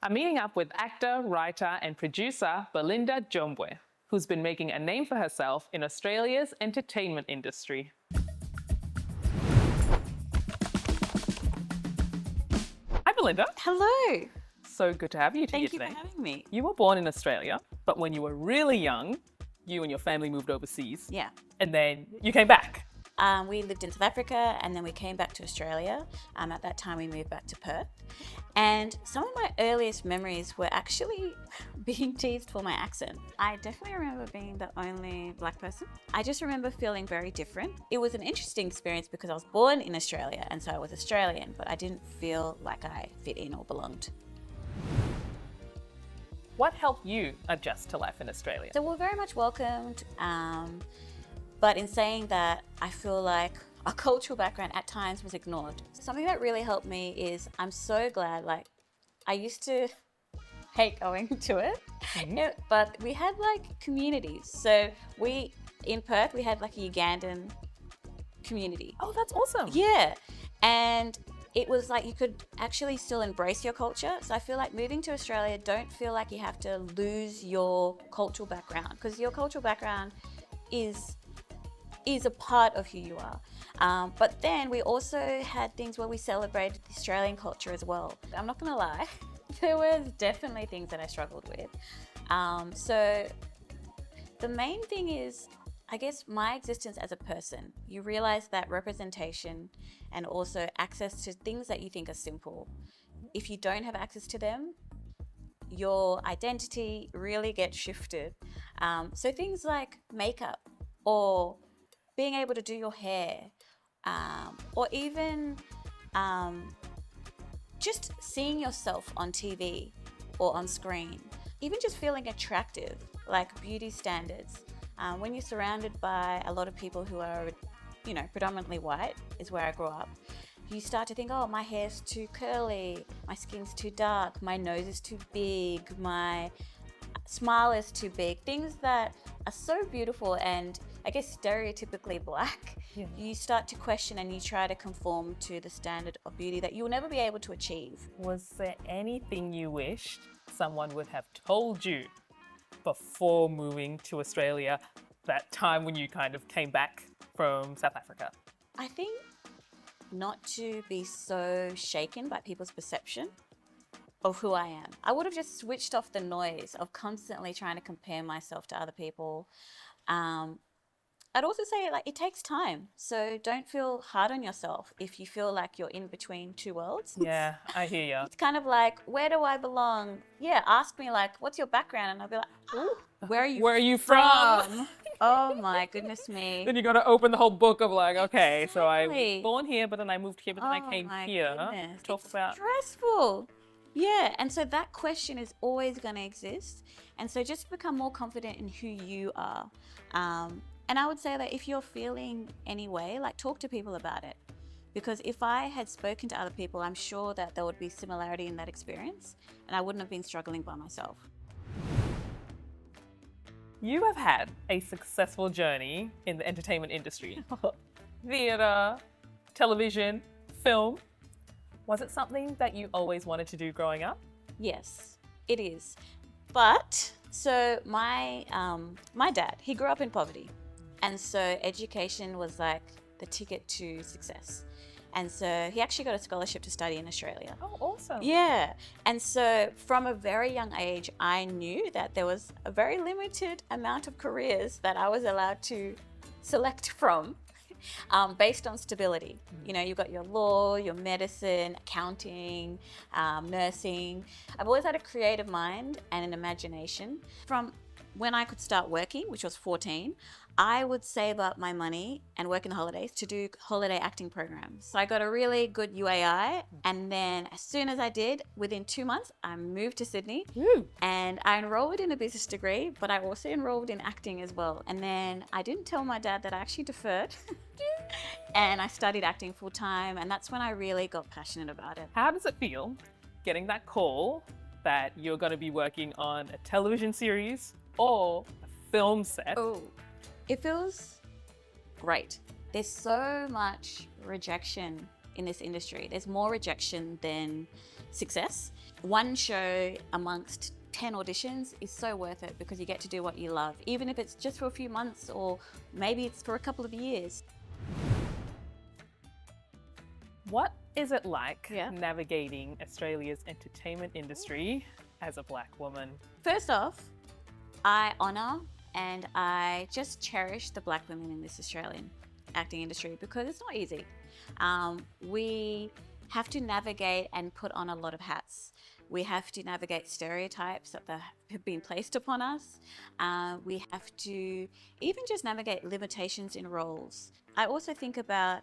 I'm meeting up with actor, writer, and producer Belinda Jombwe, who's been making a name for herself in Australia's entertainment industry. Hi, Belinda. Hello. So good to have you here Thank you today. for having me. You were born in Australia, but when you were really young, you and your family moved overseas. Yeah. And then you came back. We lived in South Africa and then we came back to Australia. At that time, we moved back to Perth. And some of my earliest memories were actually being teased for my accent. I definitely remember being the only black person. I just remember feeling very different. It was an interesting experience because I was born in Australia and so I was Australian, but I didn't feel like I fit in or belonged. What helped you adjust to life in Australia? So we're very much welcomed. But in saying that, I feel like our cultural background at times was ignored. Something that really helped me is I'm so glad, I used to hate going to it, but we had communities. So in Perth, we had a Ugandan community. Oh, that's awesome. Yeah. And it was you could actually still embrace your culture. So I feel like moving to Australia, don't feel like you have to lose your cultural background because your cultural background is a part of who you are. But then we also had things where we celebrated the Australian culture as well. I'm not gonna lie, there was definitely things that I struggled with. So the main thing is, I guess, my existence as a person. You realize that representation and also access to things that you think are simple, if you don't have access to them, your identity really gets shifted. So things like makeup or being able to do your hair, or even just seeing yourself on TV or on screen, even just feeling attractive, like beauty standards. When you're surrounded by a lot of people who are, predominantly white, is where I grew up, you start to think, oh, my hair's too curly, my skin's too dark, my nose is too big, my smile is too big. Things that are so beautiful and I guess stereotypically black, you start to question and you try to conform to the standard of beauty that you'll never be able to achieve. Was there anything you wished someone would have told you before moving to Australia, that time when you kind of came back from South Africa? I think not to be so shaken by people's perception of who I am. I would have just switched off the noise of constantly trying to compare myself to other people. I'd also say it takes time. So don't feel hard on yourself if you feel like you're in between two worlds. Yeah, I hear you. It's kind of like, where do I belong? Yeah, ask me what's your background? And I'll be like, ooh, where are you from? Oh my goodness me. Then you got to open the whole book of okay, so I Exactly. was born here, but then I moved here, but then I came my here. goodness. Talk It's about stressful. Yeah, and so that question is always going to exist. And so just become more confident in who you are. And I would say that if you're feeling any way, talk to people about it. Because if I had spoken to other people, I'm sure that there would be similarity in that experience and I wouldn't have been struggling by myself. You have had a successful journey in the entertainment industry. Theatre, television, film. Was it something that you always wanted to do growing up? Yes, it is. But so my dad, he grew up in poverty. And so education was the ticket to success. And so he actually got a scholarship to study in Australia. Oh, awesome. Yeah. And so from a very young age, I knew that there was a very limited amount of careers that I was allowed to select from based on stability. You've got your law, your medicine, accounting, nursing. I've always had a creative mind and an imagination. From when I could start working, which was 14, I would save up my money and work in the holidays to do holiday acting programs. So I got a really good UAI, and then as soon as I did, within 2 months, I moved to Sydney. And I enrolled in a business degree, but I also enrolled in acting as well. And then I didn't tell my dad that I actually deferred and I studied acting full time, and that's when I really got passionate about it. How does it feel getting that call that you're going to be working on a television series or a film set? Oh, it feels great. There's so much rejection in this industry. There's more rejection than success. One show amongst 10 auditions is so worth it because you get to do what you love, even if it's just for a few months or maybe it's for a couple of years. What is it like Yeah. navigating Australia's entertainment industry as a Black woman? First off, I honour and I just cherish the Black women in this Australian acting industry because it's not easy. We have to navigate and put on a lot of hats. We have to navigate stereotypes that have been placed upon us. We have to even just navigate limitations in roles. I also think about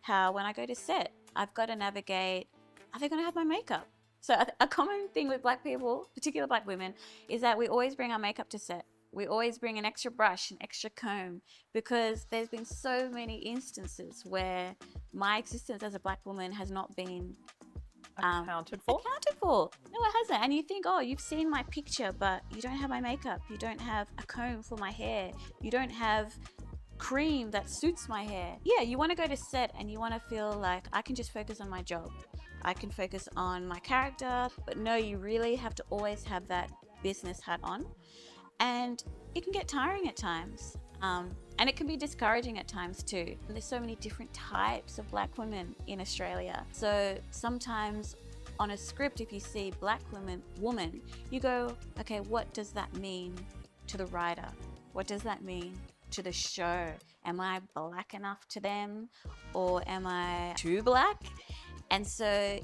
how when I go to set, I've got to navigate, are they going to have my makeup? So a common thing with Black people, particularly Black women, is that we always bring our makeup to set. We always bring an extra brush, an extra comb, because there's been so many instances where my existence as a Black woman has not been Accounted for? No, it hasn't. And you think, oh, you've seen my picture, but you don't have my makeup. You don't have a comb for my hair. You don't have cream that suits my hair. Yeah, you want to go to set and you want to feel like I can just focus on my job. I can focus on my character. But no, you really have to always have that business hat on. And it can get tiring at times. And it can be discouraging at times too. There's so many different types of Black women in Australia. So sometimes on a script, if you see Black woman, you go, okay, what does that mean to the writer? What does that mean to the show? Am I Black enough to them, or am I too Black? And so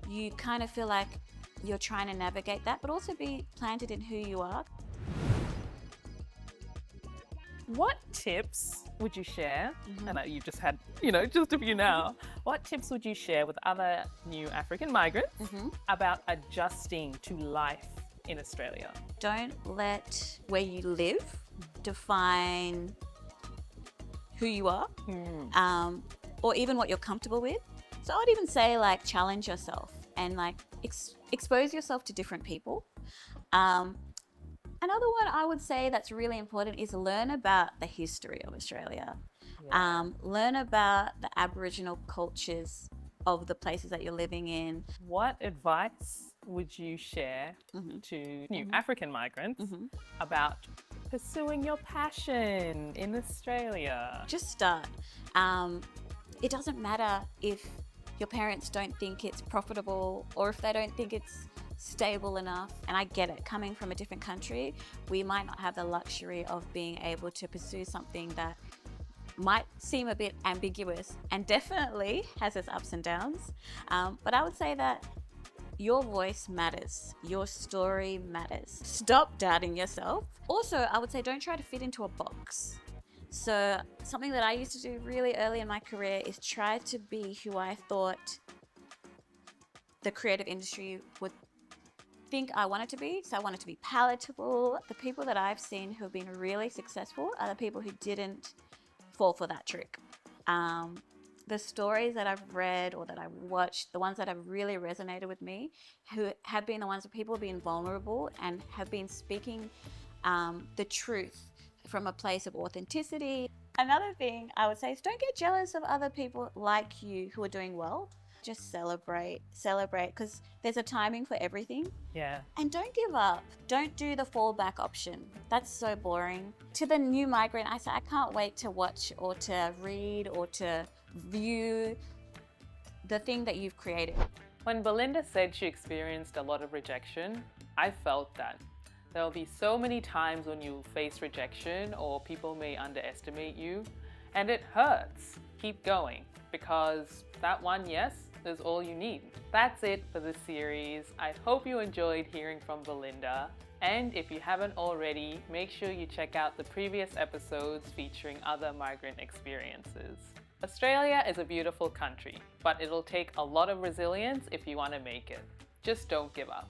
you kind of feel like you're trying to navigate that, but also be planted in who you are. What tips would you share? I know you've just had, just a few now. What tips would you share with other new African migrants about adjusting to life in Australia? Don't let where you live define who you are, or even what you're comfortable with. So I would even say challenge yourself and expose yourself to different people. Another one I would say that's really important is learn about the history of Australia. Yeah. Learn about the Aboriginal cultures of the places that you're living in. What advice would you share to new African migrants about pursuing your passion in Australia? Just start. It doesn't matter if your parents don't think it's profitable or if they don't think it's stable enough. And I get it, coming from a different country, we might not have the luxury of being able to pursue something that might seem a bit ambiguous and definitely has its ups and downs. But I would say that your voice matters. Your story matters. Stop doubting yourself. Also, I would say don't try to fit into a box. So something that I used to do really early in my career is try to be who I thought the creative industry would think I wanted to be. So I wanted to be palatable. The people that I've seen who have been really successful are the people who didn't fall for that trick. The stories that I've read or that I've watched, the ones that have really resonated with me, who have been the ones where people have been vulnerable and have been speaking the truth from a place of authenticity. Another thing I would say is don't get jealous of other people like you who are doing well. Just celebrate, because there's a timing for everything. Yeah. And don't give up. Don't do the fallback option. That's so boring. To the new migrant, I say I can't wait to watch or to read or to view the thing that you've created. When Belinda said she experienced a lot of rejection, I felt that. There will be so many times when you face rejection or people may underestimate you, and it hurts. Keep going, because that one yes is all you need. That's it for this series. I hope you enjoyed hearing from Belinda. And if you haven't already, make sure you check out the previous episodes featuring other migrant experiences. Australia is a beautiful country, but it'll take a lot of resilience if you want to make it. Just don't give up.